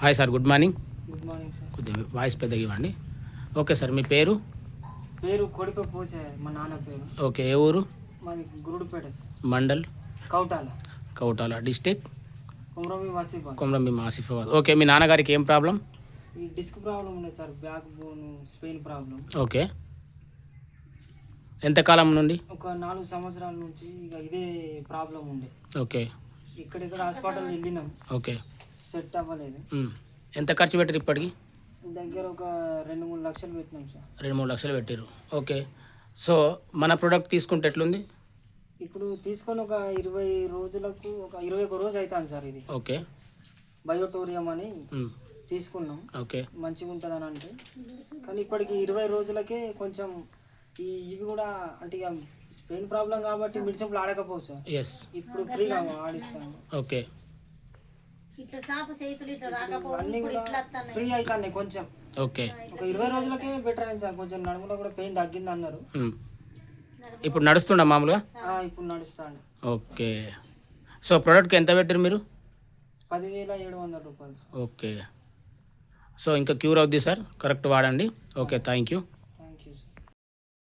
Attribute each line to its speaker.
Speaker 1: Hi sir, good morning.
Speaker 2: Good morning sir.
Speaker 1: కొద్దిగా voice పెద్దగా ఇవ్వండి. ఓకే సార్, మీ పేరు?
Speaker 2: పేరు కొడిప పోచే, మా నాన్న పేరు.
Speaker 1: ఓకే, ఏ ఊరు?
Speaker 2: మాది Gurudupeta sir.
Speaker 1: Mandal?
Speaker 2: Kautala.
Speaker 1: Kautala. District?
Speaker 2: Komaram Bheem Asifabad.
Speaker 1: Komaram Bheem Asifabad. Okay, మీ నాన్నగారికి ఏం ప్రాబ్లం?
Speaker 2: ఈ డిస్క్ ప్రాబ్లం ఉంది sir, back bone spine problem.
Speaker 1: Okay, ఎంతకాలం నుండి?
Speaker 2: ఒక 4 సంవత్సరాల నుంచి ఇక ఇదే ప్రాబ్లం ఉండే.
Speaker 1: ఓకే.
Speaker 2: ఇక్కడిక్కడ హాస్పిటల్ వెళ్ళినాం.
Speaker 1: ఓకే.
Speaker 2: సెట్ అవ్వలేదు.
Speaker 1: ఎంత ఖర్చు పెట్టారు ఇప్పటికి?
Speaker 2: దగ్గర ఒక 2-3 లక్షలు పెట్టినాం సార్.
Speaker 1: 2-3 లక్షలు పెట్టారు. ఓకే, సో మన ప్రోడక్ట్ తీసుకుంటే ఎట్లుంది?
Speaker 2: ఇప్పుడు తీసుకొని ఒక 20 రోజులకు, ఒక 21 రోజు అవుతాను సార్. ఇది
Speaker 1: ఓకే,
Speaker 2: బయోటోరియం అని తీసుకున్నాం.
Speaker 1: ఓకే,
Speaker 2: మంచిగా ఉంటుంది అని అంటే, కానీ ఇప్పటికి 20 రోజులకే కొంచెం ఇవి కూడా అంటే ఇక స్పెయిన్ ప్రాబ్లం కాబట్టి మెడిసిన్లు ఆడకపోవచ్చు సార్.
Speaker 1: ఎస్,
Speaker 2: ఇప్పుడు ఫ్రీగా ఆడిస్తాను.
Speaker 1: ఓకే,
Speaker 2: అన్నీ కూడా ఫ్రీ అవుతాయి కొంచెం.
Speaker 1: ఓకే,
Speaker 2: ఒక 20 రోజులకే బెటర్ అయింది సార్. కొంచెం నడుములో కూడా పెయిన్ తగ్గింది అన్నారు.
Speaker 1: ఇప్పుడు నడుస్తుండ మామూలుగా?
Speaker 2: ఇప్పుడు నడుస్తాను.
Speaker 1: ఓకే, సో ప్రోడక్ట్కి ఎంత పెట్టారు మీరు?
Speaker 2: 10,700 రూపాయలు.
Speaker 1: ఓకే, సో ఇంకా క్యూర్ అవుద్ది సార్, కరెక్ట్ వాడండి. Okay, thank you.